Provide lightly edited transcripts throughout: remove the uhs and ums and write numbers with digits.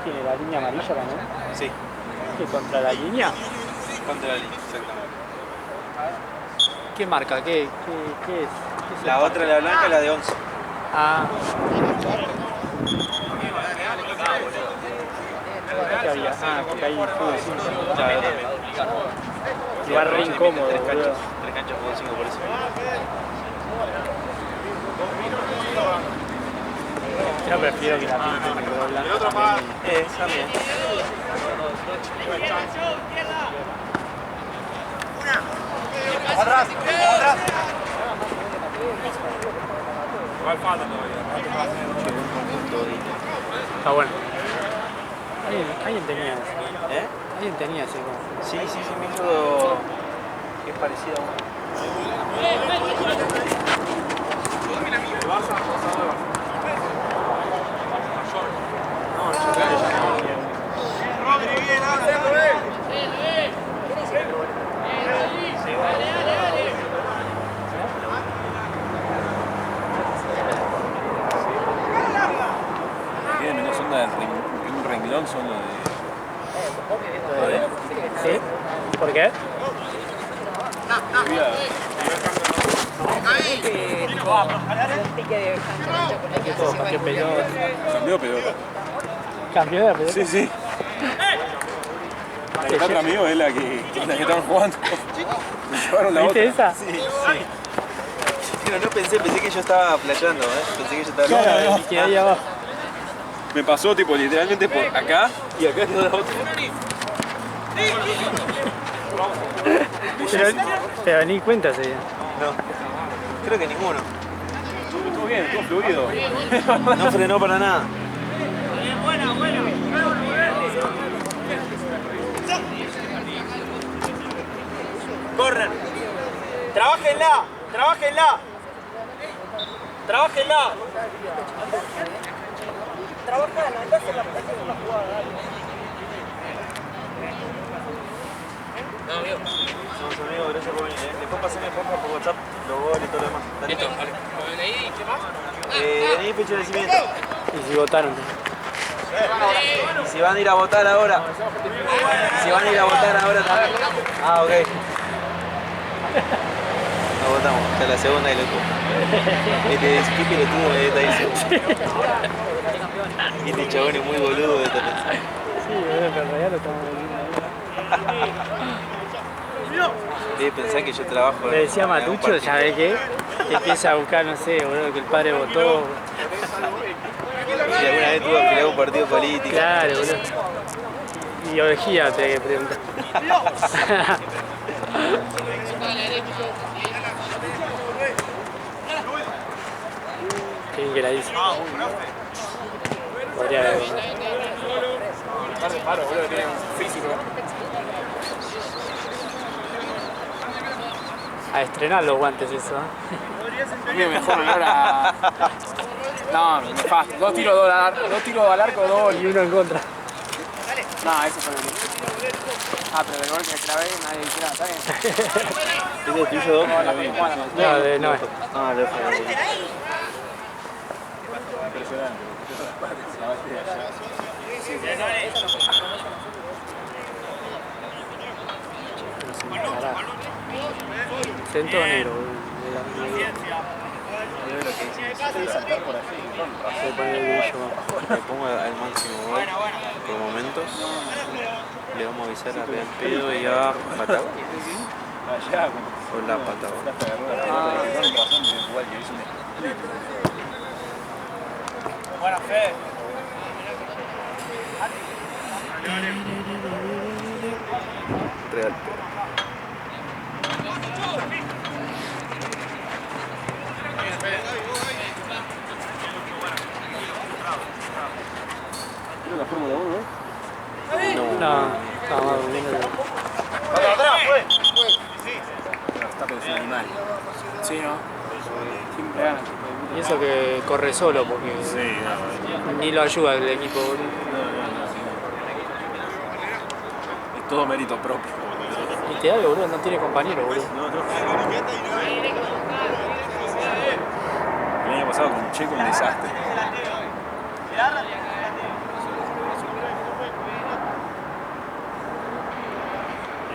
¿Tiene la línea amarilla también? Sí. ¿Qué, contra la línea? Contra la línea, exactamente. ¿Qué marca? ¿Qué es? ¿Qué es La otra, la blanca, la de 11. Ah. ¿Qué había? Ah, porque ahí fútbol 5. Claro, también. Lugar re incómodo, Tres boludo. canchas fútbol 5 por eso. Yo prefiero que la pinten de color blanco también. También. Atrás, atrás. Está bueno. Alguien tenía ese. ¿Eh? Alguien tenía ese. ¿No? Sí, me hizo que es parecido a uno. Tiene menos onda del un renglón, son los de... ¿Sí? ¿Por qué? Campeón pelota. Cambió pelota. ¿Campeón de pelota? Sí, sí. La que está atrás mío es la que estaban jugando. Me llevaron la ¿Viste otra. esa? Sí. Pero no pensé que yo estaba playando, Pensé que yo estaba Claro, y quedé ahí abajo. Me pasó tipo literalmente por acá y acá quedó la otra. Pero ni cuenta se dio. No, creo que ninguno. Estuvo bien, estuvo fluido. No frenó para nada. ¡Corran! ¡Trabájenla! ¡Trabájenla! ¡Trabájenla! ¡Trabájenla! Entonces la jugada. Somos amigos, gracias por venir. Después pasame por WhatsApp los goles y todo lo demás. Listo, vale. ¿Qué más? DNI, fecha de nacimiento. Y si votaron. Y si van a ir a votar ahora. Si van a ir a votar ahora también. Ah, ok. Nos votamos, ya la segunda y loco. Este es Pipi lo tuvo, me está diciendo. Y este chabón es muy boludo de esta pensar. Sí, pero en realidad lo estamos viendo. Debe pensar que yo trabajo. Le decía a Matucho, ¿sabe qué? Que empieza a buscar, no sé, boludo, que el padre votó. Si alguna vez tuvo que pelear un partido político. Claro, boludo. Y Ovejía te hay que preguntar. Qué bien que la dice. Podría haber. Paro, boludo, tiene un físico. A estrenar los guantes eso, Bien, mejor ahora. No, nefasto. Dos tiros al arco, dos. Y uno en contra. No, ese fue el gol. Ah, pero el gol que clavé nadie dice nada, ¿está bien? ¿Es el tuyo, Doc? No, de no es. Ah, lo fue. Impresionante. La base de allá. Centonero. Saltar por allí, Se pone el brillo. Le pongo al máximo gol por momentos. Le vamos a avisar a Pedan Pedo y a Patagonia. allá, O la Patagonia. Con razón, igual que hizo un split. Buena fe. Real. Creo la Fórmula 1, ¿no? No, estaba durmiendo. Atrás, fue. Está pensando animal. Sí, ¿no? Siempre gana. Y eso que corre solo porque Sí, ni lo ayuda el equipo, boludo. Es todo mérito propio. Y Este Ave, boludo, no tiene compañero, boludo. No, no. El año pasado con Checo un desastre.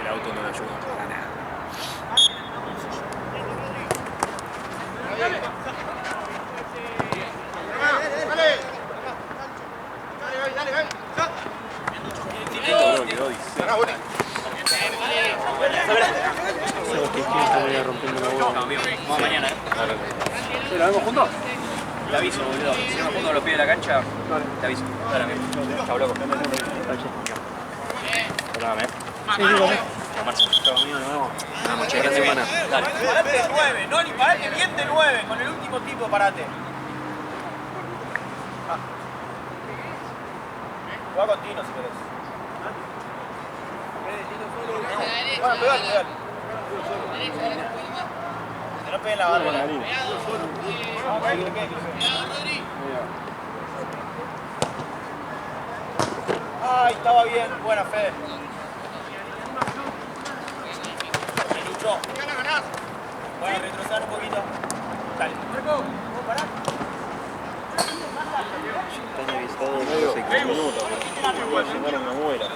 El auto no le ayuda para nada. Todo quedó dice. Vamos mañana, ¿Sí, ¿la vemos juntos? Te aviso, boludo. Si no me junto a los pies de la cancha, te aviso. Dale, amigo. Chau, loco. Perdóname. Sí, sí, vamos. Chau, Marcio. Chau, amigo, nos vemos. Vamos, che, Buena semana. Dale. Parate de 9, no ni parate bien de 9, con el último tipo parate. Juega con Tino si querés. Bueno, pegale. Que no peguen la barra. Vamos, que le pegue. Ay, estaba bien, buena Fede. Me luchó. Bueno, retroceder un poquito. Dale. ¿Vos parás? Están avisados no sé qué minutos. Voy a llegar a una muela.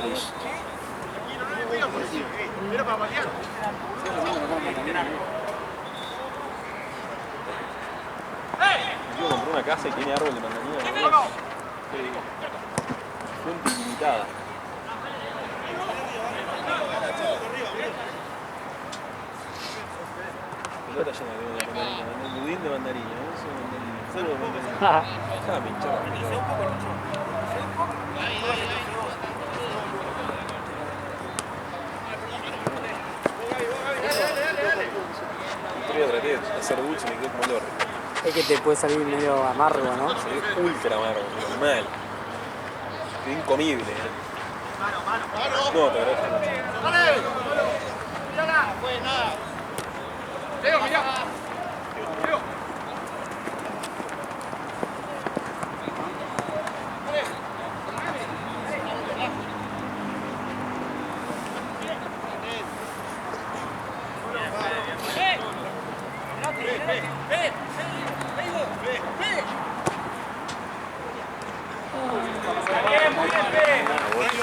Yo compré una casa y tiene árbol de mandarina. Fuente ilimitada. Pelota llena de mandarina. Budín de mandarina. Eso de mandarina. Cero de mandarina. Déjame hinchar. Hacer dulce me quedó como el orto. Es que te puede salir medio amargo, ¿no? Se ve ultra amargo, mal. Quedó incomible. No, te agradezco. Leo, mirá.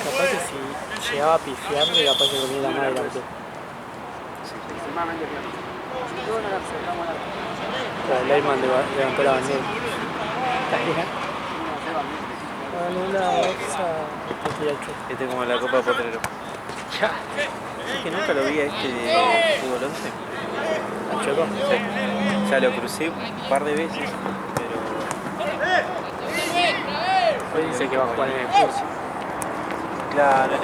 Capaz que si llegaba a pifiarle, capaz que comía la madre la auto. Claro, el Ayman levantó la bandera. Anulada, Este es como la Copa Potrero. Ya. Es que nunca lo vi a este de fútbol 11. Chocó. Sí. Ya lo crucé un par de veces, pero... Hoy dice que va a jugar en el curso. Claro,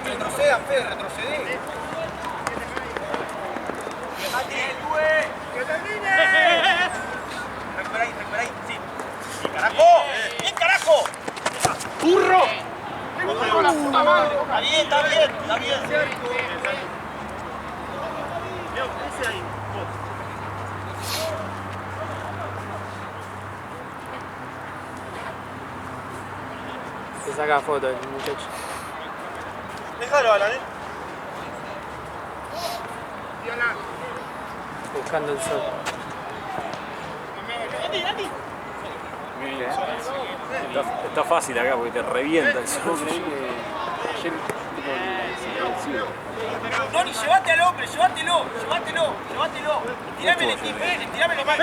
Retrocedan, Fede, retrocedé. ¡Que termine! Recupera ahí, sí. ¡Bien, carajo! ¡Bien, carajo! ¡Burro! ¡La puta madre! Está bien. Se saca foto el muchacho. Déjalo, Alan, Buscando el sol. Está fácil acá porque te revienta el sol. Tony, llévate al hombre, llévatelo. Tirame el equipo, tirame lo más.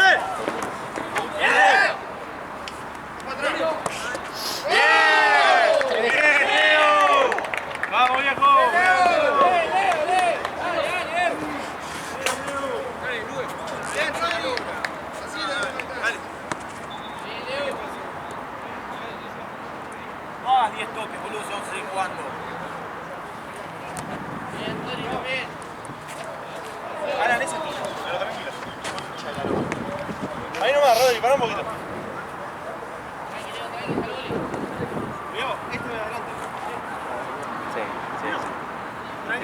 ¡Vamos, viejo! Ah, 10 toques, boludo, se vamos a seguir jugando. Alan, ese es tuyo, pero tranquilo. Ahí nomás, Rodri, pará un poquito.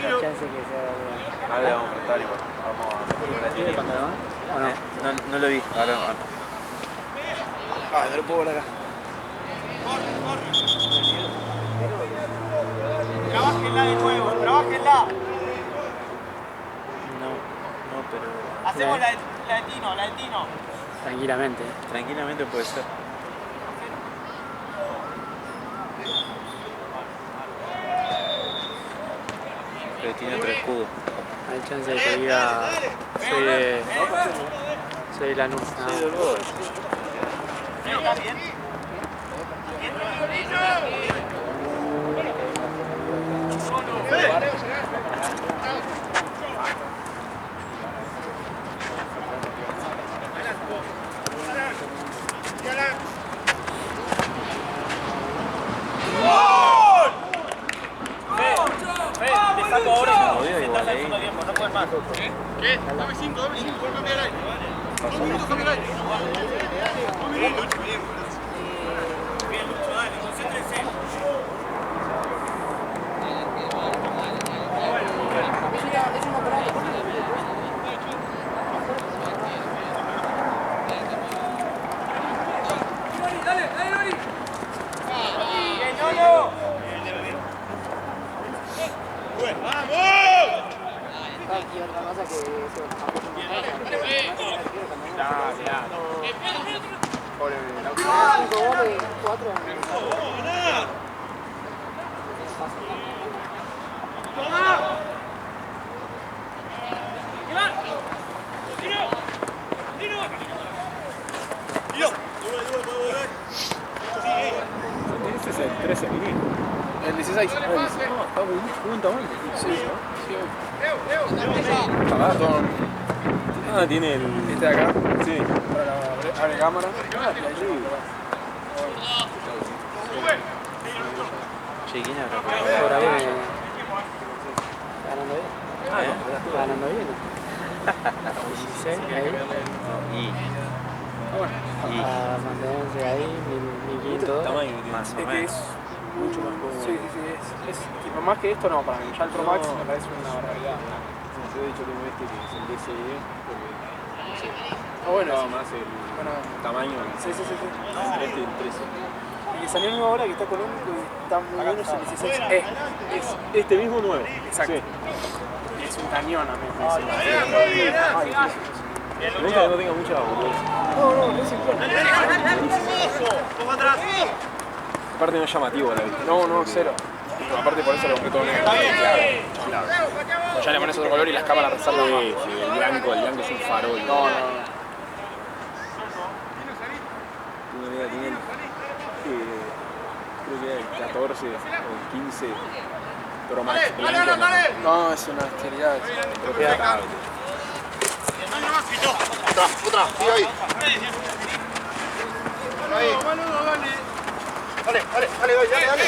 chance que sea. Ahora le vamos a prestar igual. Vamos a ¿Tiene cuando va? ¿O no? No lo vi. Ahora no. Ah, no lo puedo ver acá. Trabájenla de nuevo, trabájenla. No, pero Hacemos la de Tino, la de Tino. Tranquilamente. tranquilamente puede ser. Pero tiene otro escudo. Hay chance de que diga soy Lanús. Sí, del Bodo. ¿Está bien? Te saco ahora y Jodido te igual estás al ahí. segundo tiempo, no puedes más. ¿Qué? Dame 5, por cambiar aire. Un minuto cambiar aire. Bien, Lucho, bien. Bien, Lucho, dale, concéntrense. Bien, Lolo. Ese es el 13 mini. El 16. Está muy buen tamaño. Sí. Ah, tiene el. Este de acá. Sí. Para la abre cámara. Che, ¿quién habrá Por ahí ganando bien. Ganando bien. 16 ahí. A mantenerse ahí, 1500. Tamaño que tiene. Más o Es que menos. es Mucho más cómodo. Sí. Es tipo más que esto no, para mí. Ya el Pro Max me parece una barbaridad. Yo de hecho tengo este que es el DSE porque no sé, Bueno, estaba sí. más el Bueno, tamaño. sí. Este el 13. Y le salió nuevo ahora que está económico y está muy bueno, es el 16. Es este mismo nuevo. Exacto. Sí. Es un cañón a mí. Me gusta que no tenga mucha boludez. No, es igual. Toma atrás. Aparte no es llamativo la vista. No, cero. Aparte por eso lo compré todo negro. Claro. O ya le pones otro color y las cámaras resaltan más. Sí, el blanco es un farol. No. Una amiga tiene creo que era el 14 o el 15 Pro Max blanco. No, es una bestialidad. Otra, sigue ahí. Dale, dale.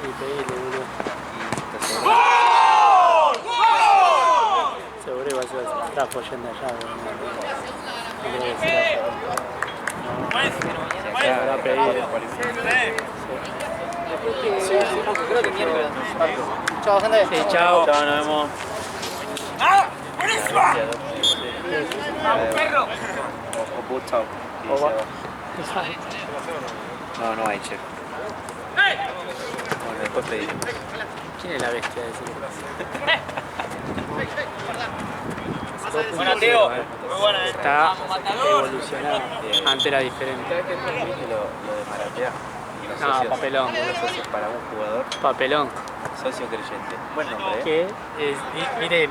Y pedile, boludo. Seguro igual se está apoyando allá, boludo. No creo que sea. No, se habrá pedido. Sí, porque creo que miércoles. Chao, gente. Sí, chao. Chao, nos vemos. ¡Ah! ¡Buenísima! ¡Perro! O put chao. Y se va. No hay check. Bueno, después pediremos. ¿Quién es la bestia de ese grupo? Buena, Teo. Muy buena, Está evolucionado. Antes era diferente. ¿Viste lo de Maratea? Los No, socios- papelón. Los socios para un jugador, Papelón. socio creyente. Buen nombre, ¿eh? Que es, mire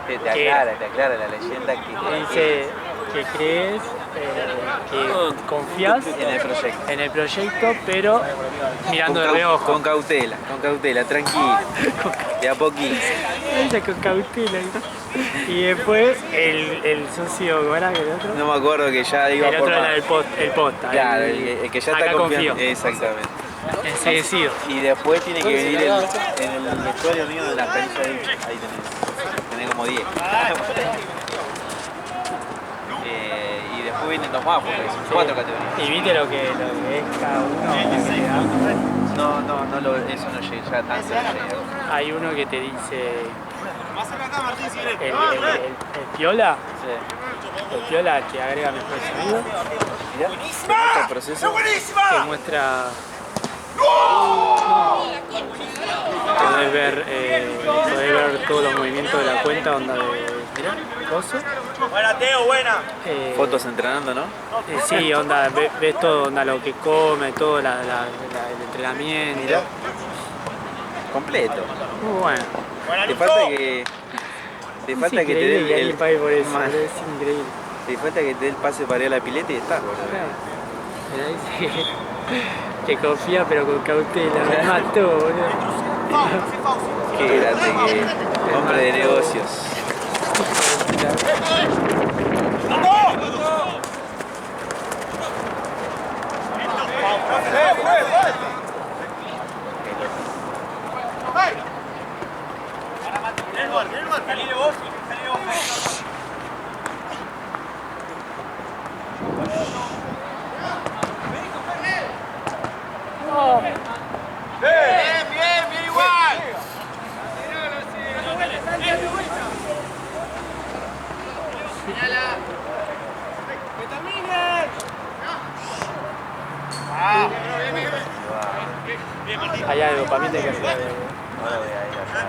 Te aclara la leyenda que dice que crees, que confías en el proyecto, pero mirando de reojo. con cautela, tranquilo. De a poquito. Ella con cautela. Y después el socio, ¿cómo era el otro? No me acuerdo que ya iba El por otro más. era el posta. Claro, el que ya está acá confiando. confío. Exactamente. Enseguecido. Y después tiene que venir en el vestuario mío de la cancha de ahí tenés como 10. Y después después vienen los más, porque son 4 categorías. ¿Y viste lo que es cada uno? Eso no llega tan cerca. Hay uno que te dice... El piola. Sí. El piola que agrega mejor sonido. Mirá, se muestra el proceso. Te muestra... Podés ver todos los movimientos de la cuenta, onda de coso. Buena, Teo, buena. Fotos entrenando, ¿no? Sí, onda, ves todo, onda, lo que come, todo el entrenamiento. Mirá. Completo. Muy bueno. Te falta que... Te falta que te dé que alguien pague por eso, Mal. es increíble. Te falta que te dé el pase para ir a la pileta y está, boludo. Mirá, dice que confía pero con cautela, me mató, boludo. Qué grande que hombre de negocios. Salí vos. Bien, igual. ¡Que termine! Allá de dopamina hay que hacer. Ahora voy a ir acá.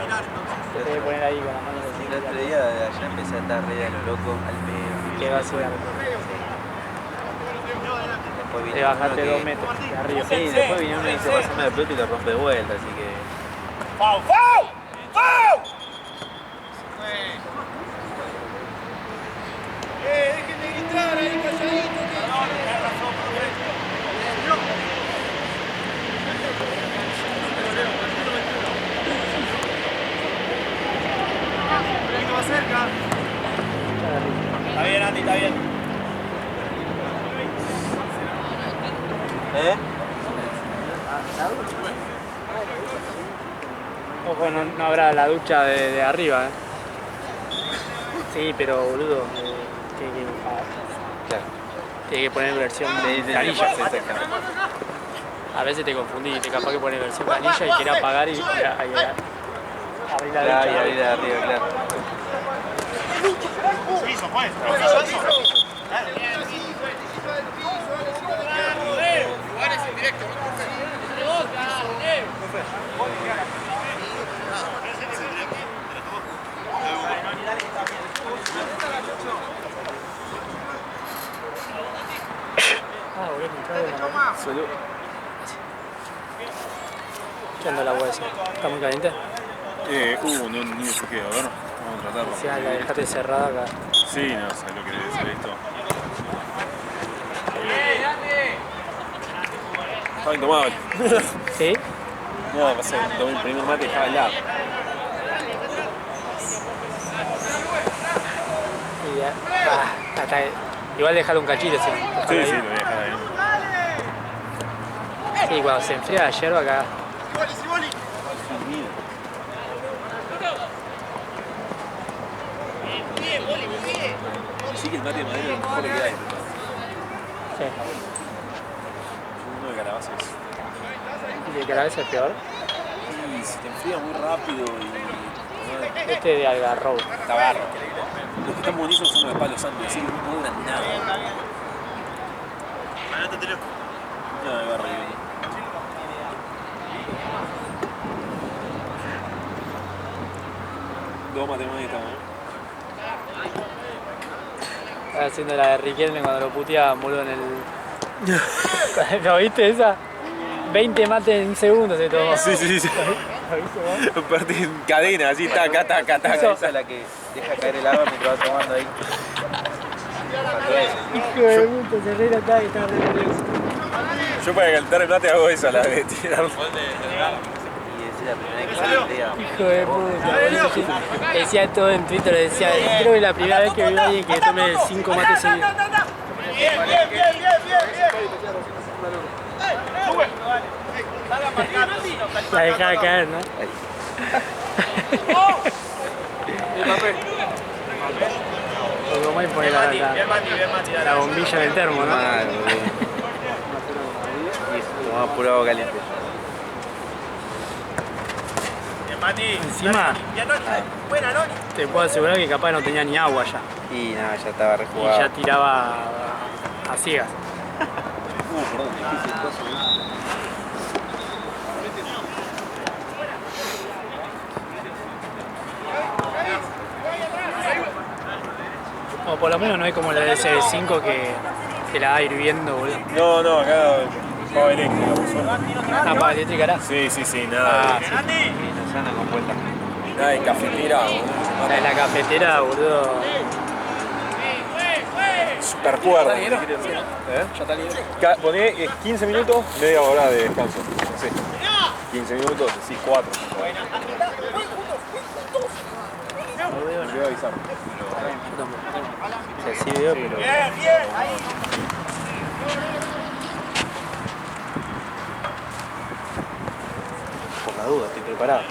Te debe poner ahí con la mano así. El otro día de allá empecé a estar re a lo loco al pedo. Que va a ser. Después vine Te bajaste uno 2 metros de arriba. Sí, después vino uno y dice pásame la pelota y la rompe de vuelta, así que... ¡Fau! Dejen de gritar ahí calladito. Un poquito más cerca. Está bien, Andy, está bien. Ojo, no habrá la ducha de arriba, Sí, pero boludo, tiene que poner versión canilla. A veces te confundí, te capaz que pones versión canilla y querés apagar y abrir la ducha. Claro, y abrir de arriba, claro. Piso, pues. Lugares en directo, Salud. ¿Qué onda la hueso? ¿Está muy caliente? No, ni me fijé, a ver, vamos a tratarlo. Si la dejaste cerrada acá. Sí, no, ¿sabes lo que debe ser esto? Estaba intomable. ¿Sí? No, pasa que tomé el primer mate y estaba al lado. Y ya. Igual dejarlo un cachito, sí. Sí, lo voy a dejar ahí. Sí, cuando se enfría la yerba acá. Sí que el mate de madera es lo mejor que hay. Sí. Uno de calabaza es... ¿Y de calabaza es peor? Y se te enfría muy rápido y... Este de algarrobo. Tabarro. Los que están buenísimos son los de palo santo, así que no duran nada. No, agarro bien. Dos matemáticas, ¿no? Estaba haciendo la de Riquelme cuando lo puteaban, boludo, en el... ¿Lo viste esa? 20 mates en un segundo se tomó. Sí. ¿Lo viste vos? Aparte en cadena, así, taca. Esa es la que deja caer el agua mientras va tomando ahí. Hijo de puta, se re notaba que estaba re nervioso. Yo para calentar el mate hago eso, la de tirarlo. Y es la primera vez que se voltea. Hijo de puta, boludo. Decía todo en Twitter, decía, creo que es la primera vez que veo a alguien que tome 5 mates seguidos. Bien. La dejaba caer, ¿no? lo comés y ponés la bombilla en el termo, ¿no? Mal, boludo. Y tomaba pura agua caliente. Encima, te puedo asegurar que capaz no tenía ni agua ya. Y nada, ya estaba Y rejugado. ya tiraba a ciegas. O por lo menos no es como la de CS5 que la va hirviendo, boludo. No, no, acá pava eléctrica. Ah, para eléctrica era. Sí, sí, sí, nada. Sí, no se anda con vueltas. Nada de cafetera, O sea, en la cafetera, boludo. super cuerda. ¿Ya está libre? ¿Eh? ¿Ya está libre? Poné 15 minutos, media hora de descanso. Sí. 15 minutos, sí, 4. Me voy a avisar. O sea, sí veo, pero... Por la duda, estoy preparado.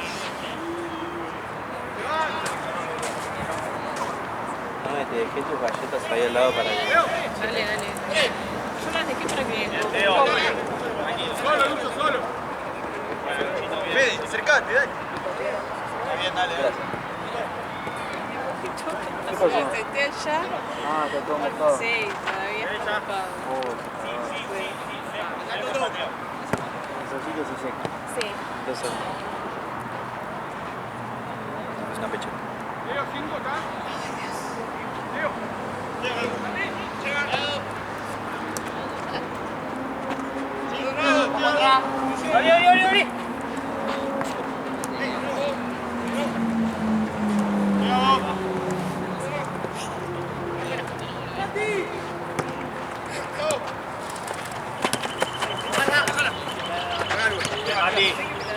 No, te dejé tus galletas ahí al lado para que... Dale, dale. Yo las dejé para que Solo, Lucho, solo. Fede, acercate, dale. Está bien, dale, dale. ¿Qué pasó? ¿Esté allá? Ah, está todo marcado. Sí, todavía está ocupado. Necesito se seca. Sí. Entonces... Es una pecheta. Leo, 5, ¿está? Leo.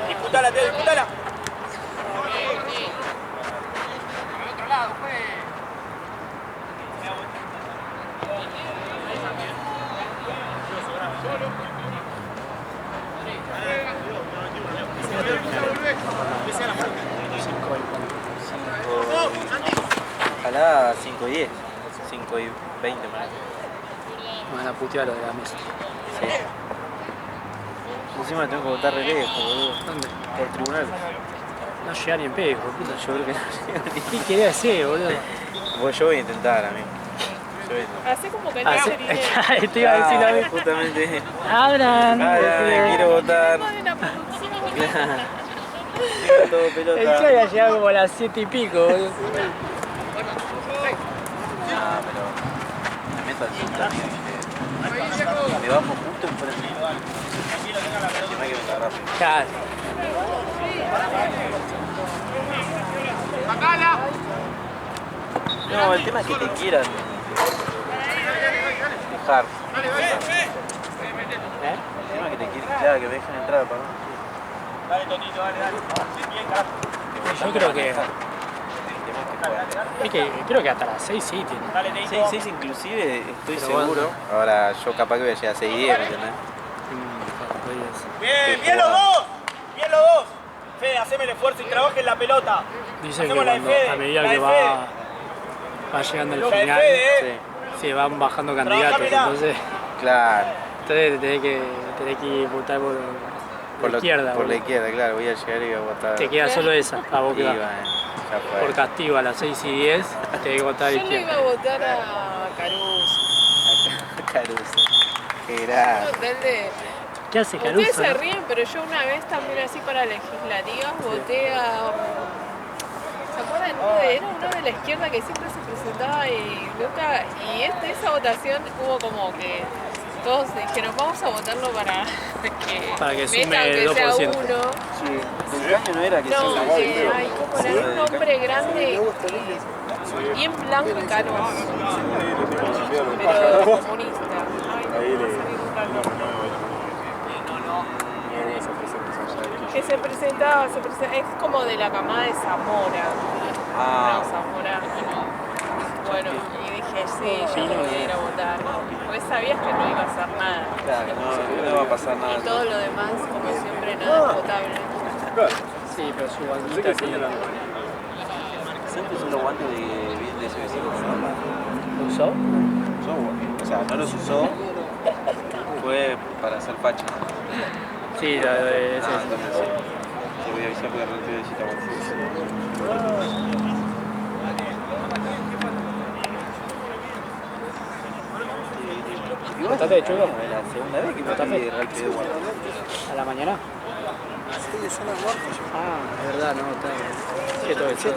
Disputala, Teo, disputala. Ojalá 5 y 10. 5 y 20 más. Me van a putear lo de la mesa. Sí. Encima tengo que votar re lejos, boludo. ¿Dónde? Por tribunal. No llega ni en pedo, puta. Yo creo que no llega ¿Qué querés hacer, boludo? Pues yo voy a intentar, amigo. Yo voy a intentar. Hace como que no se viene. Te iba a decir la vez. Justamente. Abran. Quiero votar. de la producción. Quiero todo El pelota. que había llegado como a las 7 y pico, boludo. Ah, pero me meto al centro, amigo. Me bajo justo enfrente. Encima que me la rápido. Ya. No, el tema es que te quieran dejar. ¿Eh? El tema es que te quieren, claro, que me dejen entrar, perdón. Dale, Tonito, dale, dale. Bien, carajo. Yo creo que. El tema es que Es que creo que hasta las 6 sí tiene. Dale, Neito. 6 inclusive estoy Pero seguro. bueno. Ahora yo capaz que voy a llegar a 6 y 10, ¿me entendés? Bien, bien los dos. Bien los dos. Fede, haceme el esfuerzo y trabajen la pelota. Dice que Hacemos la de cuando, Fede, a medida la que de Fede. va llegando el La de final, Fede, se van bajando candidatos. Trabajámela. Entonces, Claro. tenés que votar por la izquierda. Por la boludo. izquierda, claro, voy a llegar y voy a votar. Te queda solo esa, a vos Y que bueno, vas. ya fue. Por castigo a las 6 y 10, tenés que votar a la Yo le iba izquierda. a votar a Caruso. Caruso. Qué grave. Total de... ¿Qué hace Ustedes Caruso? se no? ríen, pero yo una vez también así para legislativas voté a... ¿Se acuerdan? Era uno de la izquierda que siempre se presentaba y nunca... Y esa votación hubo como que todos dijeron, vamos a votarlo para que sume meta aunque 2%. sea uno. Sí. ¿El año no era que No, se sacaba el que dedo? hay como era un hombre grande y en blanco y canoso, pero comunista. Ay, no me va a salir nunca el nombre. Que se presentaba, es como de la camada de Zamora. Ah. No, Zamora. Bueno, y dije, sí, yo voy a ir a votar. Porque sabías que no iba a hacer nada. Claro, no va a pasar nada. Y todo lo demás, como siempre, nada es votable. Sí, pero su bandita tiene la... Siempre son los guantes de ese vecino, ¿no? ¿Lo usó? O sea, no los usó, fue para hacer facha. Sí, la de ese. Entonces sí. Te voy a avisar porque realmente necesitamos. ¿Bastante de chulo? La segunda vez que me ¿Bastante? quedé guardado. ¿A la mañana? Sí, son las muertas. Ah, es verdad, no, está. 7 de 7.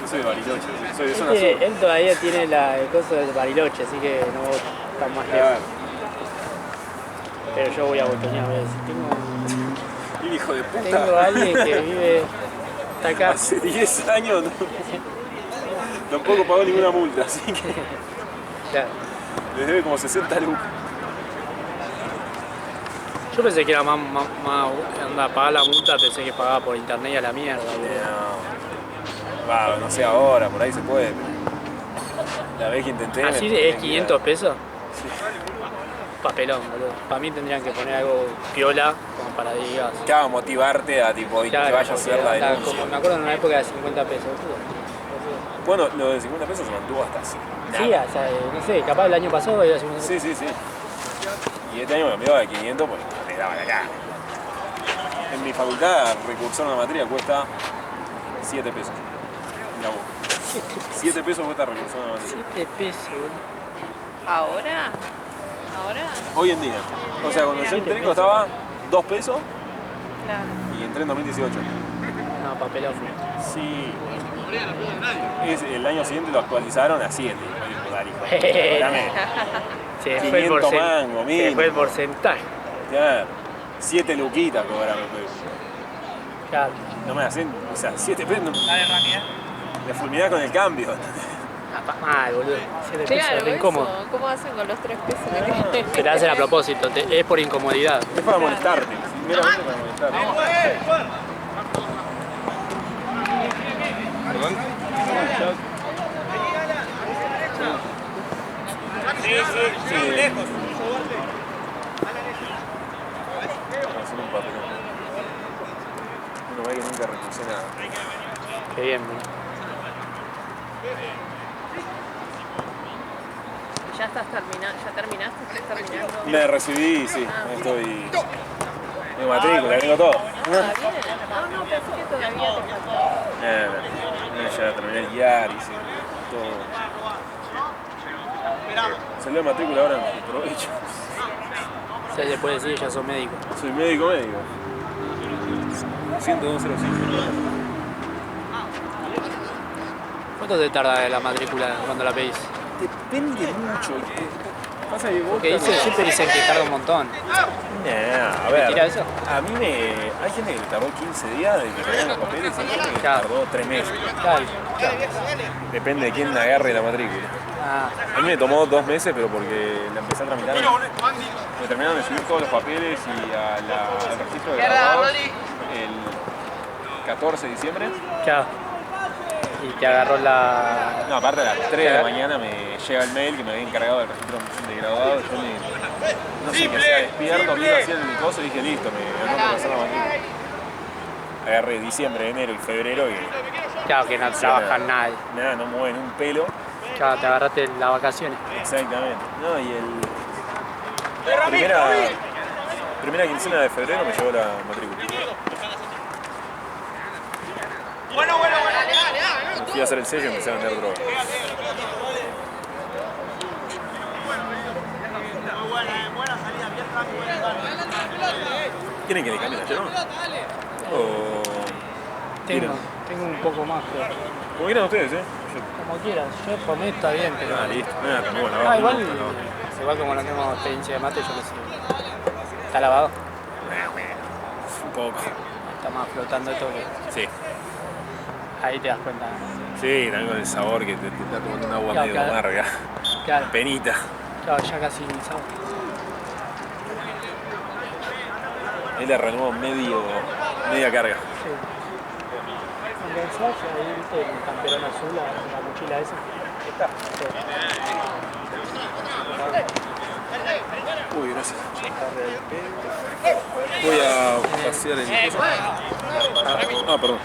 Yo soy de Bariloche, soy de zona sur. Él todavía tiene el coso del Bariloche, así que no está más lejos. Claro. Pero yo voy a botonear, voy a decir, Y un hijo de puta. tengo a alguien que vive hasta acá. Hace 10 años tampoco pagó ninguna multa, así que Claro. les debe como 60 lucas. Yo pensé que era más anda, pagar la multa, pensé que pagaba por internet y a la mierda, boludo. Va, no sé ahora, por ahí se puede. Pero la vez que intenté. ¿Así me es 500 pesos? Papelón, boludo. Para mí tendrían que poner algo piola, como para digas. Claro, motivarte a tipo y que vayas a hacer la denuncia. Como me acuerdo en una época de 50 pesos, boludo. Bueno, lo de 50 pesos se mantuvo hasta así. Sí, o sea, no sé, capaz el año pasado era 50 pesos. Sí. Y este año me cambió de 500 porque me daba la cara. En mi facultad, recursar una materia cuesta 7 pesos. Mirá vos. 7 pesos cuesta recursar una materia. 7 pesos, boludo. ¿Ahora? Hoy en día. O sea, cuando yo entré costaba 2 pesos Claro. y entré en 2018. No, papelón. Sí. El año siguiente lo actualizaron a 7. Espérame. Se fue 500 mangos, se mínimo. fue el porcentaje. Claro. 7 luquitas cobrame. Claro. No me hacen, o sea, 7 pesos. No, me fulminás con el cambio. Mal, boludo. 7 pesos, Claro, es re eso. incómodo. ¿Cómo hacen con los 3 pesos? Te la hacen a propósito, es por incomodidad. Es para molestarte. Meramente para molestarte. ¿Perdón? Sí, lejos. Hacer un papelón. Uno ve que nunca recursé nada. Qué bien, boludo. ¿Ya terminaste? ¿Estás terminando? Me recibí, sí. Estoy. De matrícula, tengo todo. Ah, bien. No, pensé que todavía te faltaba. Ya terminé el guiar, hice todo. Salió de matrícula ahora, aprovecho. O sea, se puede decir, ya sos médico. Soy médico. 10205. ¿Cuánto te tarda la matrícula cuando la pedís? Depende mucho. Pasa que vos Porque siempre dicen que tarda un montón. a ver. ¿Mentira eso? A mí hay gente que le tardó 15 días de que traigan los papeles y hay gente que le Claro. tardó 3 meses. Claro. Depende de quién agarre la matrícula. Ah, A mí me tomó 2 meses, pero porque la empecé a tramitar. Me terminaron de subir todos los papeles y al registro de graduados el 14 de diciembre. claro. Y te agarró la... No, aparte a las 3 de la mañana me llega el mail que me había encargado del registro de graduados. Yo no sé qué hacía despierto, me iba a hacer el coso y dije listo, me anoto para hacer la matrícula. Agarré diciembre, enero y febrero y Claro, que no trabajan nadie. nada, no mueven un pelo. Claro, te agarraste las vacaciones. Exactamente. No, y primera quincena de febrero me llegó la matrícula. Me fui a hacer el sello y empecé a vender droga. ¿Quieren que le cambie la yerba? O... Tengo un poco más, pero... Como quieran ustedes, ¿eh? Como quieras, yo por mí está bien, pero... Listo. Nada, tampoco la igual como no tengo experiencia de mate, yo qué sé. ¿Está lavado? Un poco. Está más flotando esto que... Sí. Ahí te das cuenta. Sí, también con el sabor que te está tomando un agua Claro, medio claro. amarga. Claro, Penita. claro, ya casi ni sabes. Ahí le renuevo media carga. Sí. Cuando ensayas, ahí viste el camperón azul, la mochila esa. ¿Está? Uy, gracias. Voy a pasear el... perdón.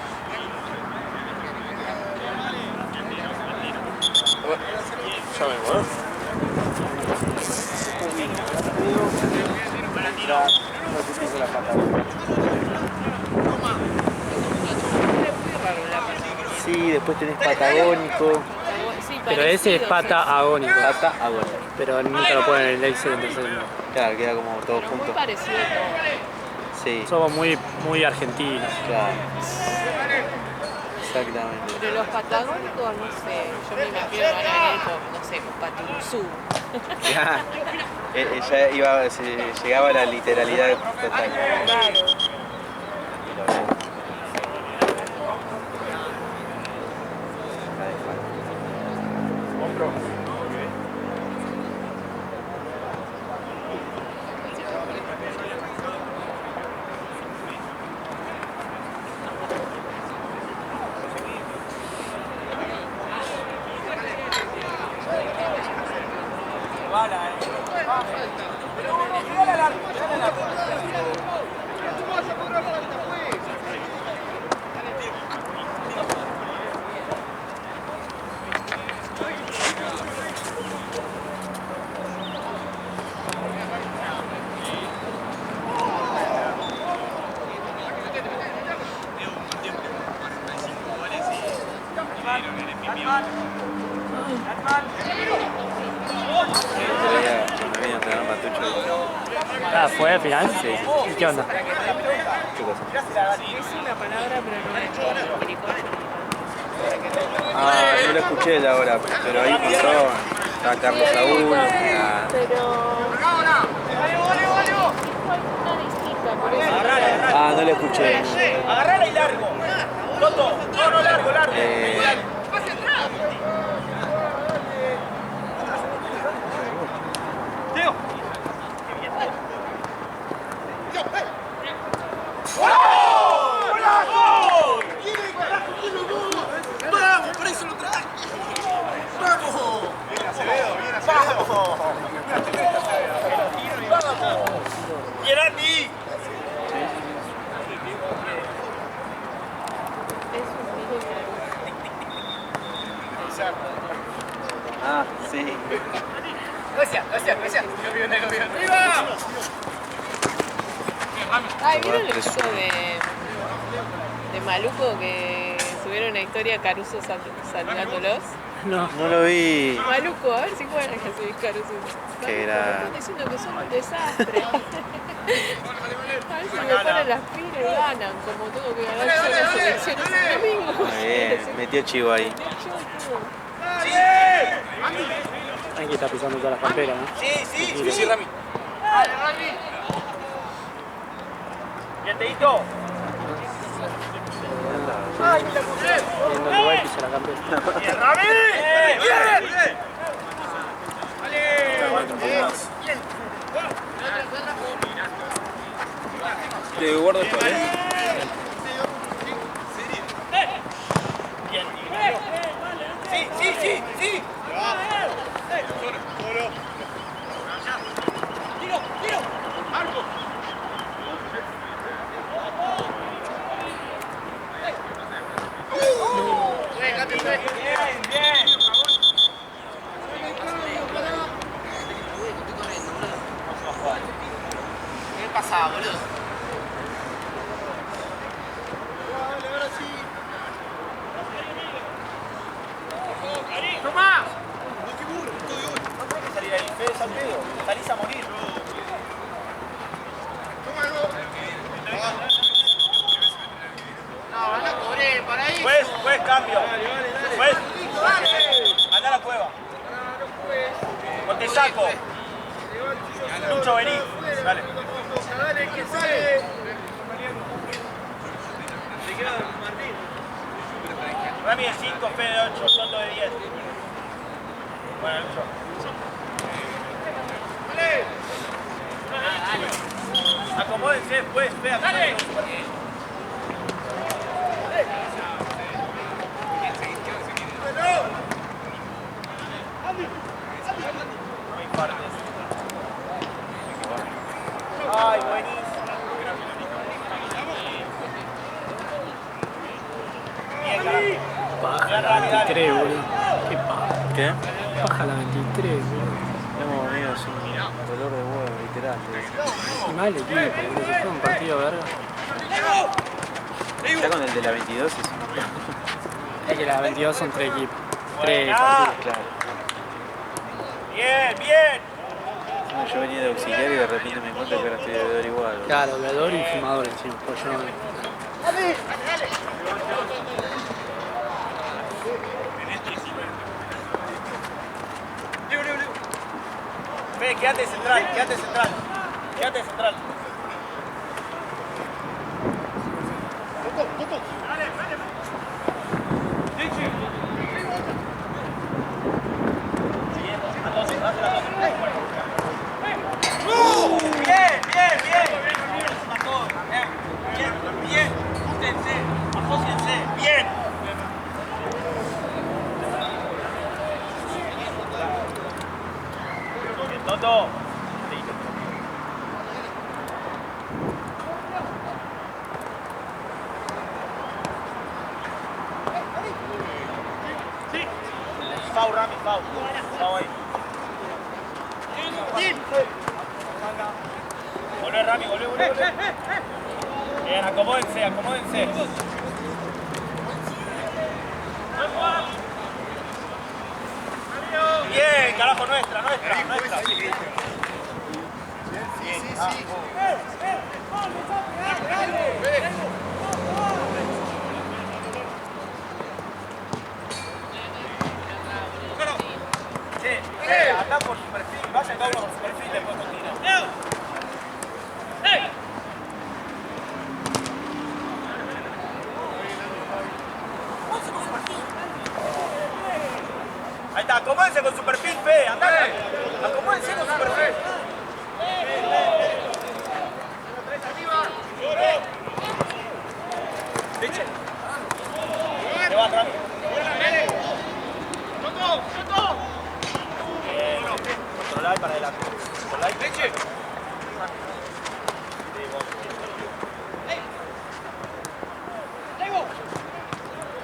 Ya vengo, ¿eh? No te piso la pata. Sí, después tenés patagónico. Sí, Pero ese es parecido, pata agónico. Pata agónico. Pero nunca lo ponen en el Excel, entonces no. Claro, queda como todo pero muy junto. parecido todo. Sí, Somos muy argentinos. claro. Exactamente. Pero los patagónicos, no sé, yo me imagino que van a venir con, no sé, con Paturuzú. Ya iba, llegaba a la literalidad total. Me venía a entrenar Matucho. Ah, ¿fue al final? Sí. ¿Y qué onda? ¿Qué cosa? Es una palabra, pero no es gilipollas. Ah, no lo escuché la hora, pero ahí pasó. Estaba Carlos Saúl. Pero... Ah, no lo escuché. Agarrala y largo. Toto, no, largo. Teo. ¡Vamos! ¡Por eso lo traje! ¡Vamos! Bien, Acevedo, bien, Acevedo. ¡Vamos! ¡Bien, Andy! Ah, sí. Gracias. Gobierno. ¡Viva! Ay, ¿vieron el chico de Maluco que subieron una historia Caruso saludándolos? No. No lo vi. Maluco, a ver si pueden recibir Caruso. Qué grande. Están diciendo que son un desastre. A ver si me ponen las pilas y ganan, como tengo que ganar yo las elecciones el domingo. Muy bien, metió chivo ahí. Hay que estar pisando todas las camperas, ¿no? Sí, Rami. Bien, Teito. Viendo el lugar pisa la campera. ¡Bien, Rami! ¡Bien! Te guardo esto, ¿eh? Sí. Tiro. Marco. Bien. ¿Qué pasa, boludo? ¡Tomás! No tenés que salir ahí, Fede es al pedo. Salís a morir. No, anda a cobrar para ahí. Pues cambio. Pues. Anda a la cueva. O te saco. Lucho, vení. Dale. Dale, que sale. Rami de 5, Fede de 8, Soto de 10. Bueno, Lucho. ¡Dale! Acomódense después, Fede. ¡Dale! No infartes. Ay, buenísimo. Paja la 23, boludo. Qué paja. ¿Qué? Paja la 23. es un dolor de huevo, literal. Y mal equipo, porque se fue un partido verga. Ya con el de la 22 es Es que las 22 son 3 equipos. 3 Buena. partidos. claro. Bien, bien. No, yo venía de auxiliar y de repente me encuentro que ahora estoy de deudor igual. Claro, veedor y fumador encima. Pues yo no. Fe, quédate central, quédate central. Quédate central. Bien, bien, bien. Bien, bien. Ústense, asóciense. Bien. Bien, Toto. Fau, Rami, Fau. Fau ahí. Volvé, Rami, volvé, volvé. Bien, acomódense, acomódense. Bien, carajo, nuestra, nuestra, nuestra. Bien. Anda por su perfil, vaya cada uno por su perfil, después continúa. Ahí está, acomódense con su perfil, Fe, andá. Acomódense con su perfil. Te va atrás. Controlar para adelante. Controlar. Leche.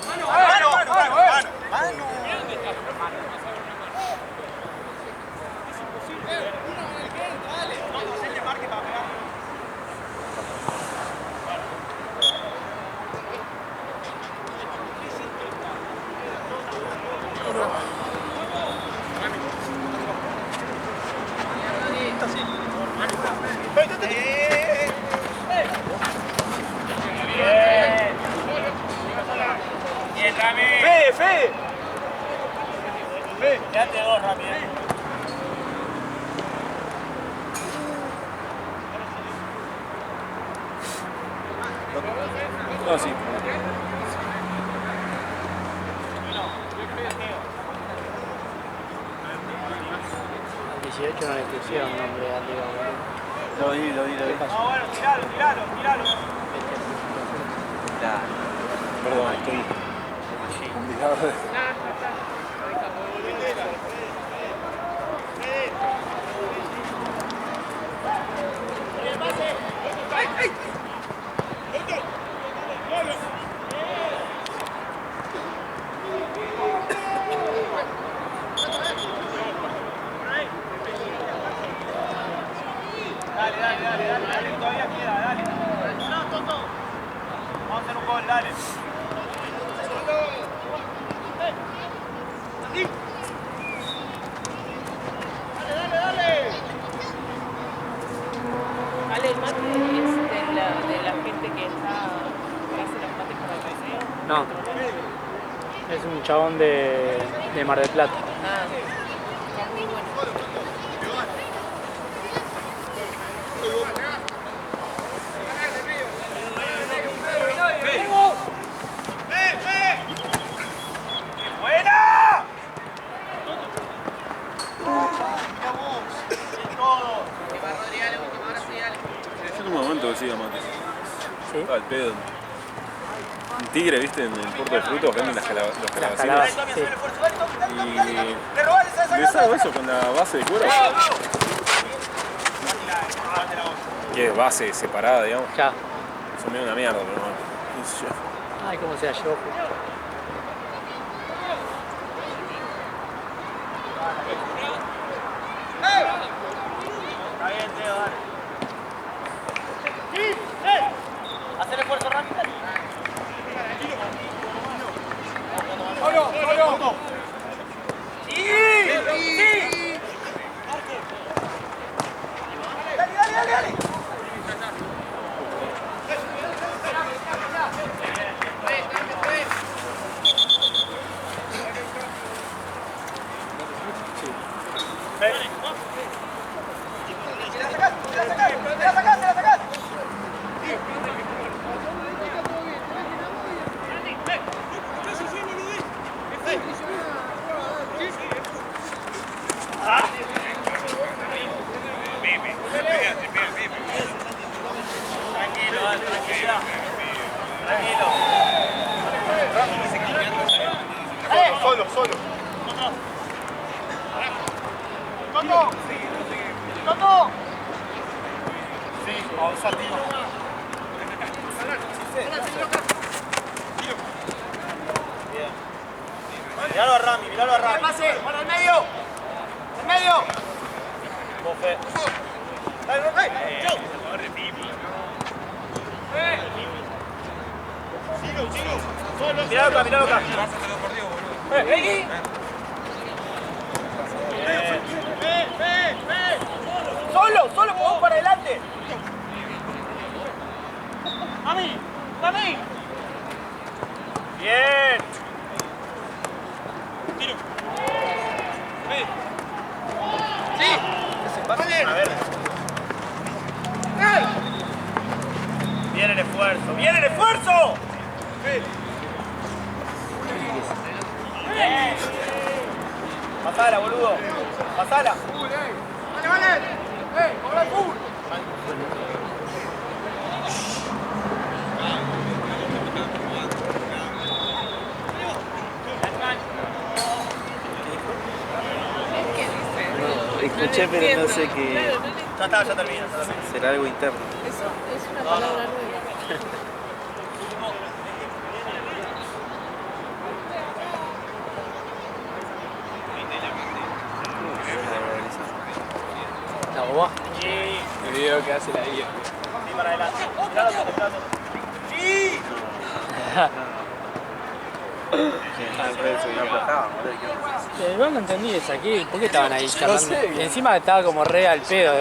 Mano, mano, mano, mano. Bien, Rami. Fe, Fe. Fe, quédate dos, Rami. No, sí. Al 18 no le pusieron nombre al Liga, boludo. Lo vi, lo vi, lo vi. No, bueno, tiralo, tiralo, tiralo. Claro. Perdón, estoy complicado. Dale, dale, dale, dale, dale, todavía queda, dale. No, Toto. Vamos a hacer un gol, dale. Ale, el mate es de la gente que hace los mates para el paseo. No. Es un chabón de Mar del Plata. Ah, está muy bueno. ¡Buena! Yo en un momento que siga mate. ¿Sí? Al pedo. Un tigre, viste, en el puerto de frutos venden los Las calabacines. calabazas, sí. Y les hago eso con la base de cuero. Que es base separada, digamos. Ya. Son medio una mierda, pero no. qué sé yo. Ay, cómo se la llevó. Solo, solo. ¡Toto! ¡Toto! Sí, pausativo. Bien. Miralo a Rami, miralo a Rami. ¡Pase! ¡Para el medio! ¡El medio! Bofe. ¡Dale, Roque! Miralo acá, miralo acá. ¡Ey! ¡Solo! ¡Solo! ¡Vamos para adelante! ¡Mami! ¡Mami! ¡Bien! ¡Tiro! ¡Sí! A ver. ¡Viene el esfuerzo! ¡Viene el esfuerzo! Pasala, boludo. Pasala. Vale, vale. ¡Cobra el full! Escuché, pero no sé qué. Ya está, ya termina. Será algo interno. Eso es una palabra nueva. La boba. El video que hace la guía. Sí, para adelante. Miralo, miralo. ¡Sí! Igual no entendí esa aquí. ¿Por qué estaban ahí charlando? sé, Y encima estaba como re al pedo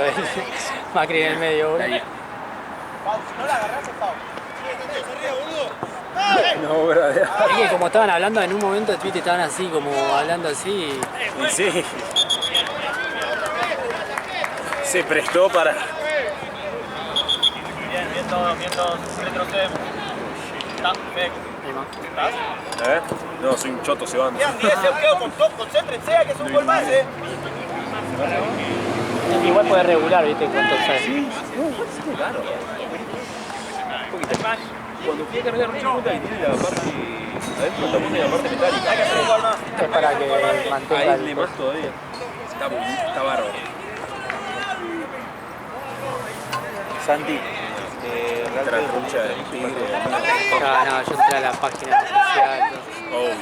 Macri en el medio, boludo. Pau, si no la agarrás, es Pau. No, verdad. Es que como estaban hablando en un momento de Twitter, estaban así, como hablando así. Y sí. Se prestó para. Bien, bien todo, retrocedemos. Está, perfecto. Ahí va. ¿Estás? No, soy un choto, se van. Quedan 10, concéntrense, que es un gol más, Igual puede regular, ¿viste? ¿Cuánto sabes? Claro. Cuando fui a cargar me di cuenta que tiene la parte adentro del tapón y la parte metálica. Hay que hacer un gol más. Es para que mantenga Ahí le más todavía. Está bárbaro. Santi, Tranrucha del tigre. No, yo entré a la página oficial. Obvio.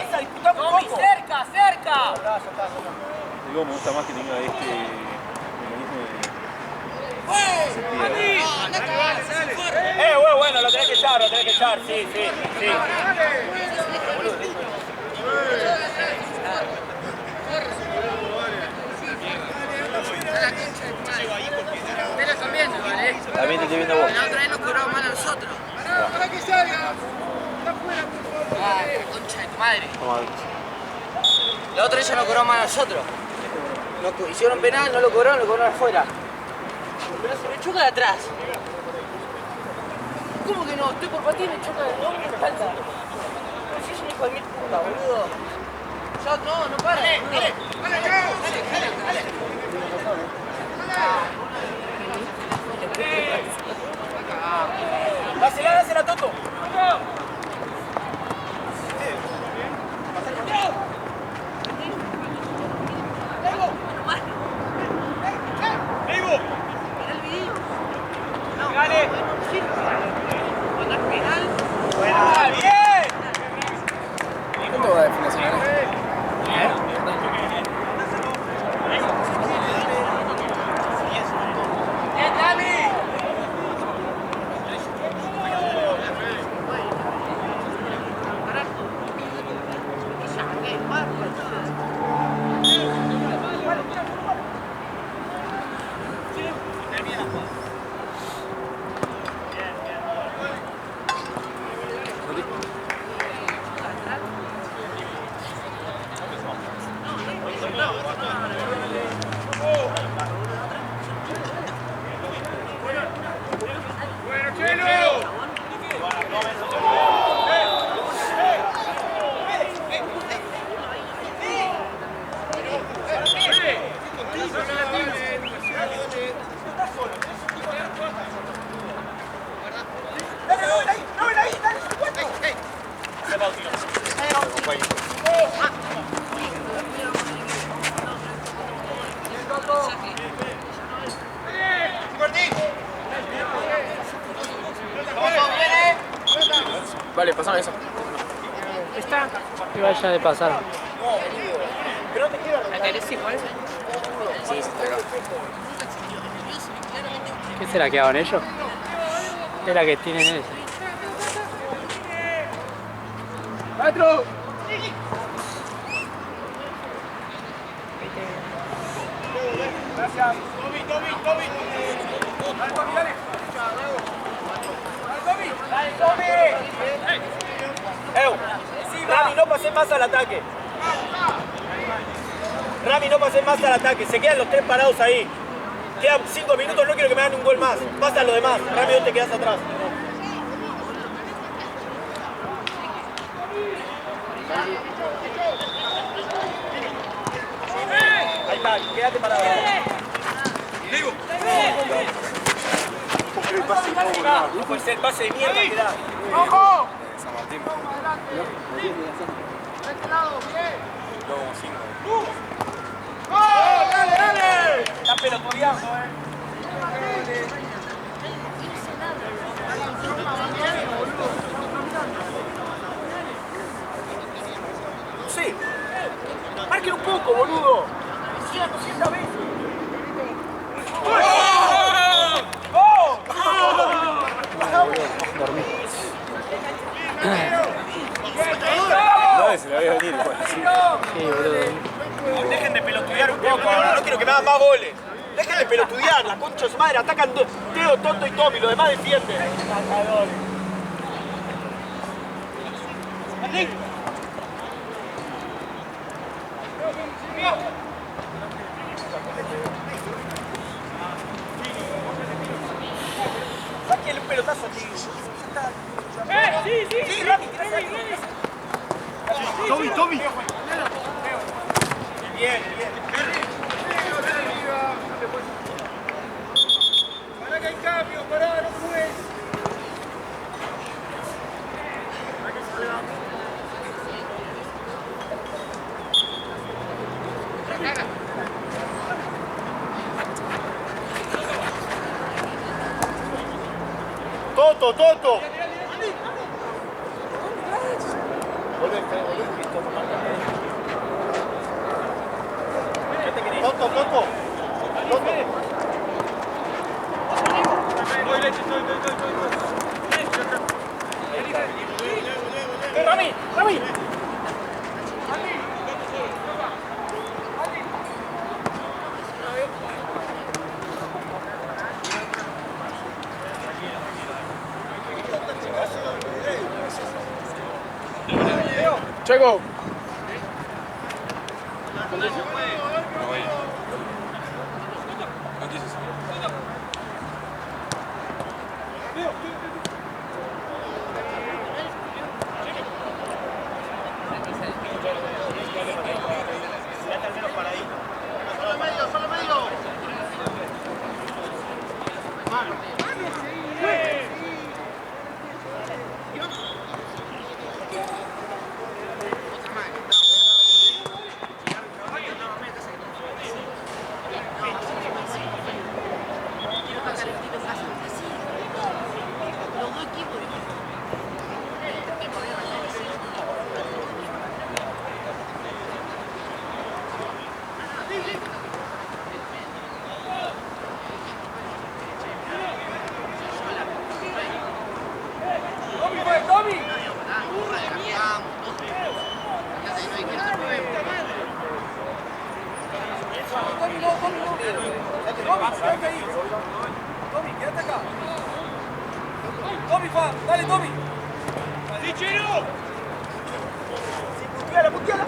Esa disputamos un poco. ¡Cerca, cerca! Digo, me gusta más que tenga este mecanismo de. Bueno, lo tenés que echar, sí. también te estoy viendo vos. La otra vez nos cobramos mal a nosotros. Para que salga. Ah, concha de tu madre. La otra vez ya nos cobramos mal a nosotros. Nos hicieron penal, no lo cobraron afuera. Pero se me choca de atrás. ¿Cómo que no? Estoy por patir y me choca de no, me falta. No sé si es cualquier puta, boludo. Ya no para. Dale. Dásela, Toto. Dale. Cuando es penal. ¡Buena! ¡Bien! ¿Cuánto va de definición? Pásame eso. Está. Que vaya de pasar. ¿La querés igual? Sí, sí, está acá. ¿Qué será que hagan ellos? Es la que tienen ese. ¡Maestro! Gracias. Toby. Dale, Toby, dale. Dale, Toby. Rami, no pases más al ataque. Rami, no pases más al ataque. Se quedan los tres parados ahí. Quedan 5 minutos, no quiero que me hagan un gol más. Pasa lo demás. Rami, no te quedas atrás. Ahí está, quédate parado. No puede ser, pase de mierda que da. ¡Ojo! San Martín. ¡Dale! Está pelotudeando, No sé. Marquen un poco, boludo. 200 veces. Dormí. No, se la voy a venir igual. Sí, boludo. Dejen de pelotudear un poco, no quiero que me hagan más goles. Dejen de pelotudear, la concha de su madre. Atacan Teo, Tonto y Tommy, los demás defienden. Sáquenle un pelotazo aquí. Sí, Rami, tirás ahí. Tommy. Bien. Pará que hay cambio, pará, no puedes. Toto. Toto. Rami. Checo. Tommy, quédate acá. Tommy, dale, Tommy. ¡Sí, Chino! ¡Sí, puteala!